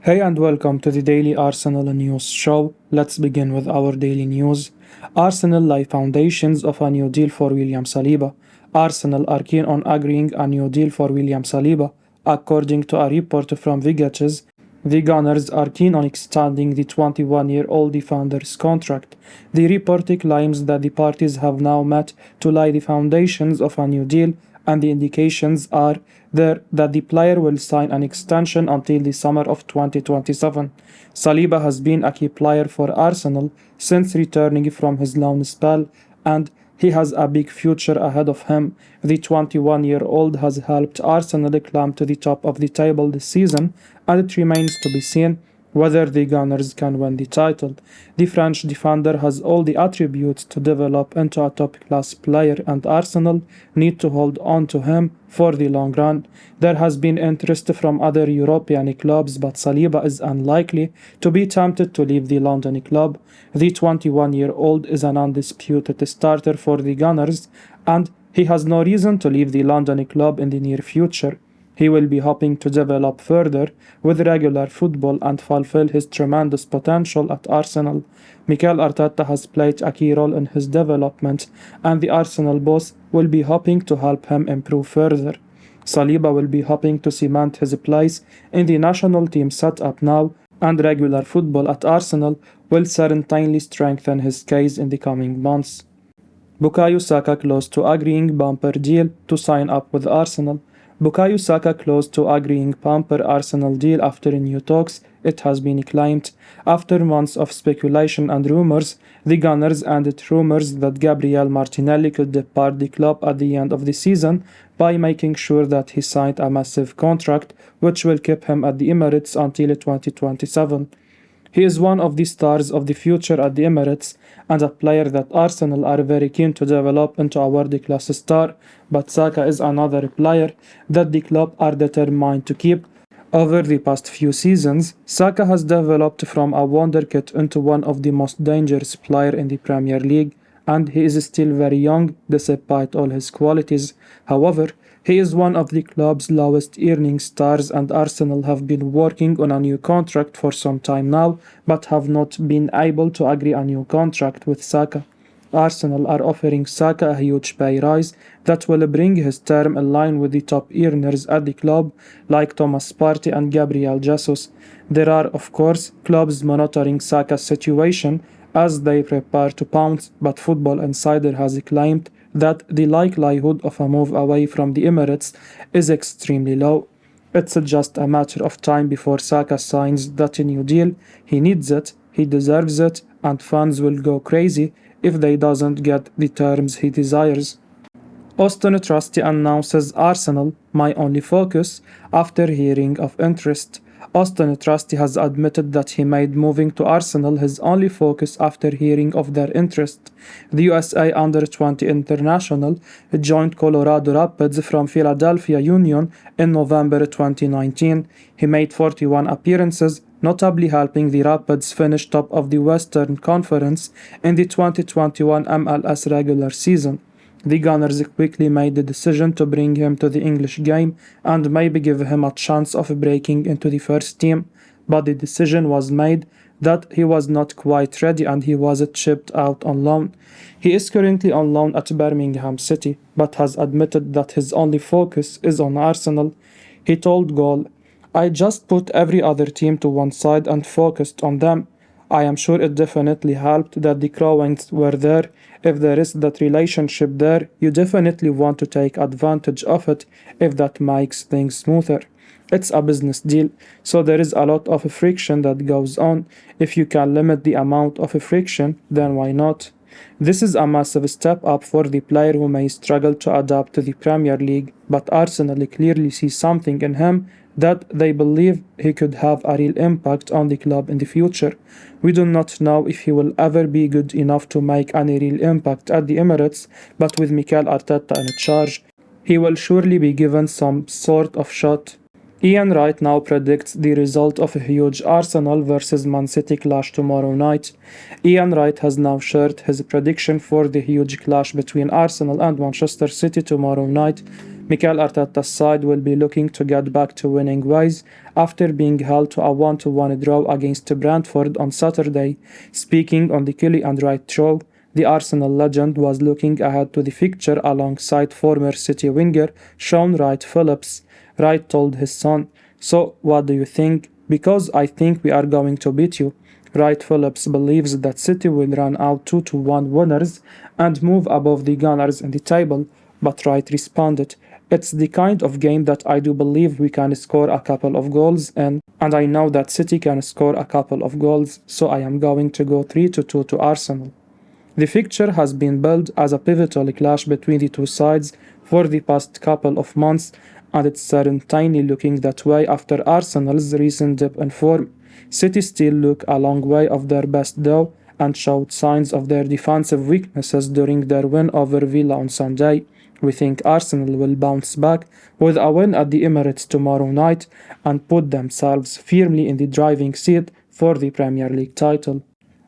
Hey and welcome to the Daily Arsenal News Show. Let's begin with our daily news. Arsenal lay foundations of a new deal for William Saliba. Arsenal are keen on agreeing a new deal for William Saliba. According to a report from Fichajes, the Gunners are keen on extending the 21-year-old defender's contract. The report claims that the parties have now met to lay the foundations of a new deal, and the indications are there that the player will sign an extension until the summer of 2027. Saliba has been a key player for Arsenal since returning from his loan spell, and he has a big future ahead of him. The 21-year-old has helped Arsenal climb to the top of the table this season, and it remains to be seen whether the Gunners can win the title. The French defender has all the attributes to develop into a top-class player, and Arsenal need to hold on to him for the long run. There has been interest from other European clubs, but Saliba is unlikely to be tempted to leave the London club. The 21-year-old is an undisputed starter for the Gunners, and he has no reason to leave the London club in the near future. He will be hoping to develop further with regular football and fulfill his tremendous potential at Arsenal. Mikel Arteta has played a key role in his development, and the Arsenal boss will be hoping to help him improve further. Saliba will be hoping to cement his place in the national team setup now, and regular football at Arsenal will certainly strengthen his case in the coming months. Bukayo Saka close to agreeing bumper deal to sign up with Arsenal. Bukayo Saka close to agreeing bumper Arsenal deal after new talks, it has been claimed. After months of speculation and rumors, the Gunners ended rumors that Gabriel Martinelli could depart the club at the end of the season by making sure that he signed a massive contract which will keep him at the Emirates until 2027. He is one of the stars of the future at the Emirates and a player that Arsenal are very keen to develop into a world-class star, but Saka is another player that the club are determined to keep. Over the past few seasons, Saka has developed from a wonderkid into one of the most dangerous players in the Premier League, and he is still very young despite all his qualities. However, he is one of the club's lowest earning stars, and Arsenal have been working on a new contract for some time now, but have not been able to agree a new contract with Saka. Arsenal are offering Saka a huge pay rise that will bring his term in line with the top earners at the club, like Thomas Partey and Gabriel Jesus. There are, of course, clubs monitoring Saka's situation as they prepare to pounce, but Football Insider has claimed that the likelihood of a move away from the Emirates is extremely low. It's just a matter of time before Saka signs that new deal. He needs it, he deserves it, and fans will go crazy if they doesn't get the terms he desires. Auston Trusty announces Arsenal, my only focus, after hearing of interest. Auston Trusty has admitted that he made moving to Arsenal his only focus after hearing of their interest. The USA Under-20 international joined Colorado Rapids from Philadelphia Union in November 2019. He made 41 appearances, notably helping the Rapids finish top of the Western Conference in the 2021 MLS regular season. The Gunners quickly made the decision to bring him to the English game and maybe give him a chance of breaking into the first team, but the decision was made that he was not quite ready and he was shipped out on loan. He is currently on loan at Birmingham City, but has admitted that his only focus is on Arsenal. He told Goal, "I just put every other team to one side and focused on them. I am sure it definitely helped that the Crowings were there. If there is that relationship there, you definitely want to take advantage of it if that makes things smoother. It's a business deal, so there is a lot of friction that goes on. If you can limit the amount of friction, then why not?" This is a massive step up for the player who may struggle to adapt to the Premier League, but Arsenal clearly see something in him that they believe he could have a real impact on the club in the future. We do not know if he will ever be good enough to make any real impact at the Emirates, but with Mikel Arteta in charge, he will surely be given some sort of shot. Ian Wright now predicts the result of a huge Arsenal vs Man City clash tomorrow night. Ian Wright has now shared his prediction for the huge clash between Arsenal and Manchester City tomorrow night. Mikel Arteta's side will be looking to get back to winning ways after being held to a 1-1 draw against Brentford on Saturday. Speaking on the Kelly and Wright show, the Arsenal legend was looking ahead to the fixture alongside former City winger Sean Wright-Phillips. Wright told his son, "So, what do you think? Because I think we are going to beat you." Wright-Phillips believes that City will run out 2-1 winners and move above the Gunners in the table, but Wright responded, "It's the kind of game that I do believe we can score a couple of goals in, and I know that City can score a couple of goals, so I am going to go 3-2 to Arsenal." The fixture has been billed as a pivotal clash between the two sides for the past couple of months, and it's certainly looking that way after Arsenal's recent dip in form. City still look a long way off their best though, and showed signs of their defensive weaknesses during their win over Villa on Sunday. We think Arsenal will bounce back with a win at the Emirates tomorrow night and put themselves firmly in the driving seat for the Premier League title.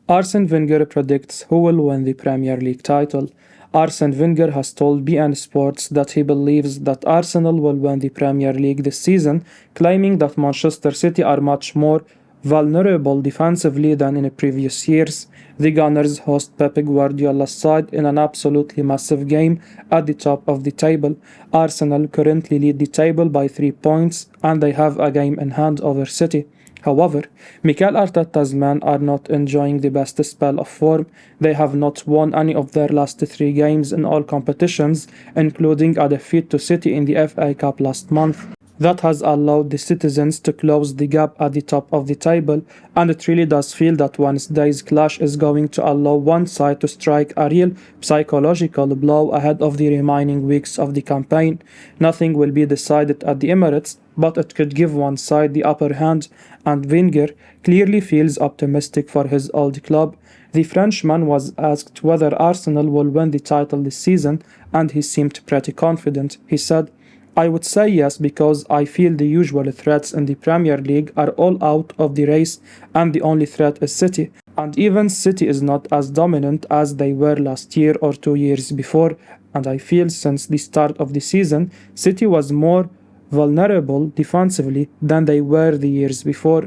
Arsene Wenger predicts who will win the Premier League title. Arsene Wenger has told BN Sports that he believes that Arsenal will win the Premier League this season, claiming that Manchester City are much more vulnerable defensively than in previous years. The Gunners host Pep Guardiola's side in an absolutely massive game at the top of the table. Arsenal currently lead the table by 3 points and they have a game in hand over City. However, Mikel Arteta's men are not enjoying the best spell of form. They have not won any of their last 3 games in all competitions, including a defeat to City in the FA Cup last month. That has allowed the citizens to close the gap at the top of the table, and it really does feel that Wednesday's clash is going to allow one side to strike a real psychological blow ahead of the remaining weeks of the campaign. Nothing will be decided at the Emirates, but it could give one side the upper hand, and Wenger clearly feels optimistic for his old club. The Frenchman was asked whether Arsenal will win the title this season, and he seemed pretty confident. He said, "I would say yes because I feel the usual threats in the Premier League are all out of the race and the only threat is City. And even City is not as dominant as they were last year or 2 years before, and I feel since the start of the season, City was more vulnerable defensively than they were the years before."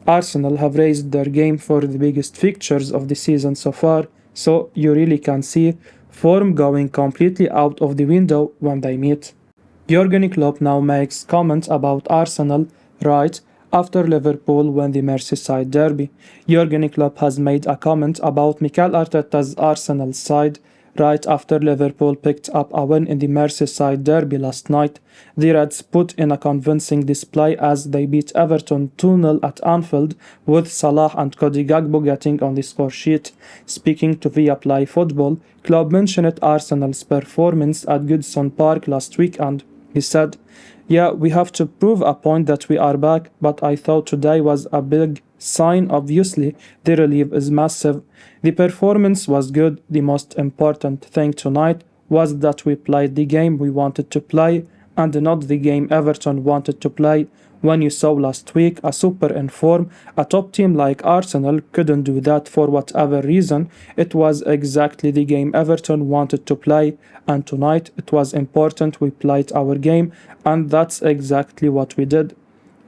Arsenal have raised their game for the biggest fixtures of the season so far, so you really can see form going completely out of the window when they meet. Jurgen Klopp now makes comments about Arsenal, right after Liverpool won the Merseyside derby. Jurgen Klopp has made a comment about Mikel Arteta's Arsenal side right after Liverpool picked up a win in the Merseyside derby last night. The Reds put in a convincing display as they beat Everton 2-0 at Anfield, with Salah and Cody Gakpo getting on the score sheet. Speaking to Viaplay Football, Klopp mentioned Arsenal's performance at Goodison Park last weekend. He said, "Yeah, we have to prove a point that we are back, but I thought today was a big sign. Obviously, the relief is massive. The performance was good. The most important thing tonight was that we played the game we wanted to play and not the game Everton wanted to play. When you saw last week a super in form, a top team like Arsenal couldn't do that for whatever reason. It was exactly the game Everton wanted to play, and tonight it was important we played our game, and that's exactly what we did."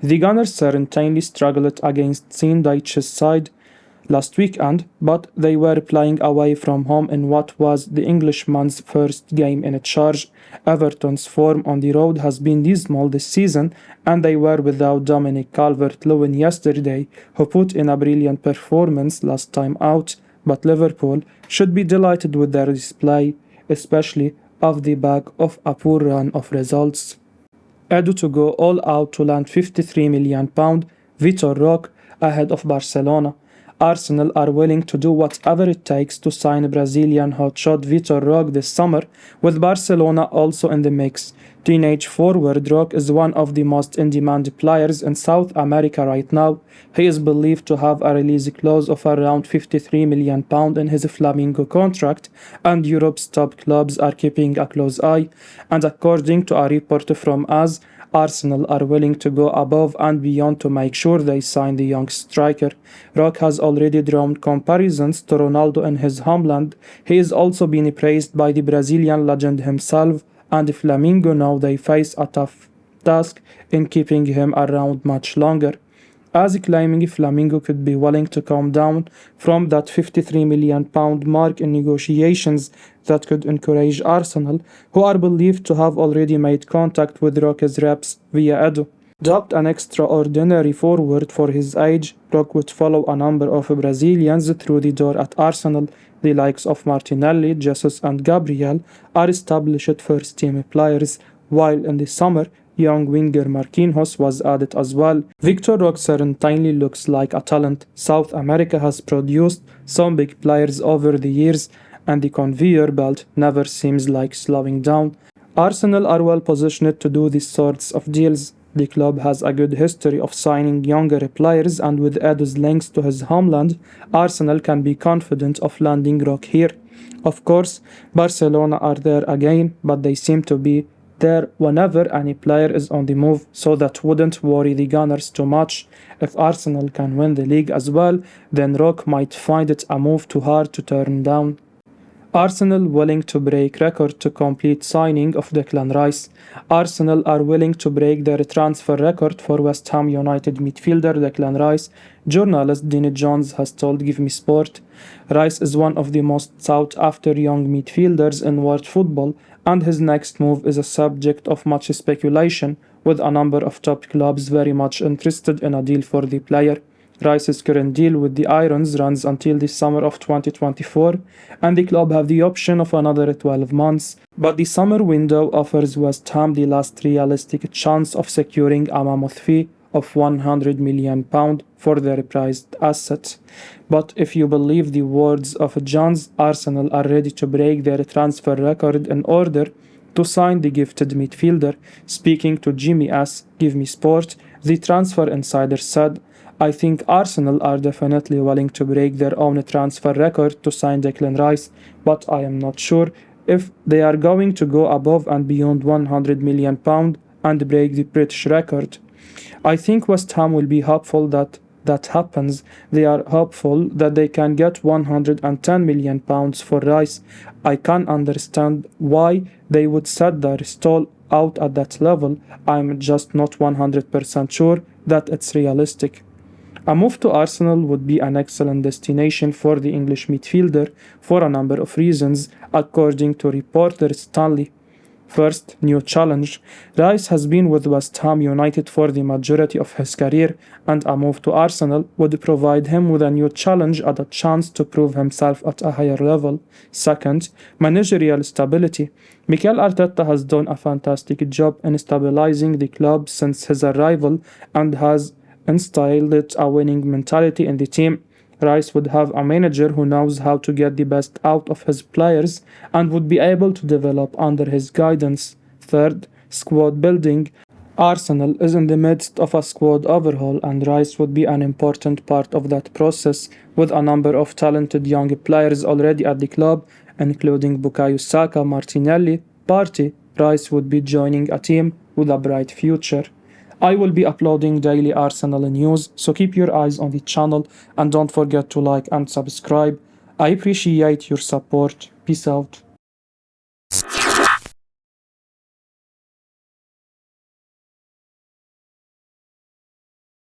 The Gunners certainly struggled against Sean Dyche's side last weekend, but they were playing away from home in what was the Englishman's first game in charge. Everton's form on the road has been dismal this season, and they were without Dominic Calvert-Lewin yesterday, who put in a brilliant performance last time out, but Liverpool should be delighted with their display, especially off the back of a poor run of results. Edu to go all out to land £53 million, Vitor Roque ahead of Barcelona. Arsenal are willing to do whatever it takes to sign Brazilian hotshot Vitor Roque this summer, with Barcelona also in the mix. Teenage forward Roque is one of the most in-demand players in South America right now. He is believed to have a release clause of around £53 million in his Flamengo contract, and Europe's top clubs are keeping a close eye. And according to a report from us, Arsenal are willing to go above and beyond to make sure they sign the young striker. Roque has already drawn comparisons to Ronaldo in his homeland. He is also being praised by the Brazilian legend himself and Flamengo now they face a tough task in keeping him around much longer, as claiming Flamengo could be willing to come down from that £53 million mark in negotiations that could encourage Arsenal, who are believed to have already made contact with Roque's reps via Edo. Dubbed an extraordinary forward for his age, Roque would follow a number of Brazilians through the door at Arsenal. The likes of Martinelli, Jesus and Gabriel are established first-team players, while in the summer, young winger Marquinhos was added as well. Victor Roque certainly looks like a talent. South America has produced some big players over the years, and the conveyor belt never seems like slowing down. Arsenal are well positioned to do these sorts of deals. The club has a good history of signing younger players, and with Edo's links to his homeland, Arsenal can be confident of landing Roque here. Of course, Barcelona are there again, but they seem to be there whenever any player is on the move, so that wouldn't worry the Gunners too much. If Arsenal can win the league as well, then Roque might find it a move too hard to turn down. Arsenal willing to break record to complete signing of Declan Rice. Arsenal are willing to break their transfer record for West Ham United midfielder Declan Rice. Journalist Dean Jones has told Give Me Sport. Rice is one of the most sought after young midfielders in world football, and his next move is a subject of much speculation, with a number of top clubs very much interested in a deal for the player. Rice's current deal with the Irons runs until the summer of 2024, and the club have the option of another 12 months. But the summer window offers West Ham the last realistic chance of securing a mammoth fee of £100 million for their prized asset. But if you believe the words of Jones, Arsenal are ready to break their transfer record in order to sign the gifted midfielder. Speaking to Jimmy S. Give Me Sport, the transfer insider said, "I think Arsenal are definitely willing to break their own transfer record to sign Declan Rice, but I am not sure if they are going to go above and beyond £100 million and break the British record. I think West Ham will be hopeful that happens. They are hopeful that they can get £110 million for Rice. I can understand why they would set their stall out at that level. I'm just not 100% sure that it's realistic." A move to Arsenal would be an excellent destination for the English midfielder for a number of reasons, according to reporter Stanley. First, new challenge. Rice has been with West Ham United for the majority of his career, and a move to Arsenal would provide him with a new challenge and a chance to prove himself at a higher level. Second, managerial stability. Mikel Arteta has done a fantastic job in stabilizing the club since his arrival and has instilled a winning mentality in the team. Rice would have a manager who knows how to get the best out of his players and would be able to develop under his guidance. Third, squad building. Arsenal is in the midst of a squad overhaul, and Rice would be an important part of that process, with a number of talented young players already at the club, including Bukayo Saka, Martinelli, Partey. Rice would be joining a team with a bright future. I will be uploading daily Arsenal news, so keep your eyes on the channel and don't forget to like and subscribe. I appreciate your support. Peace out.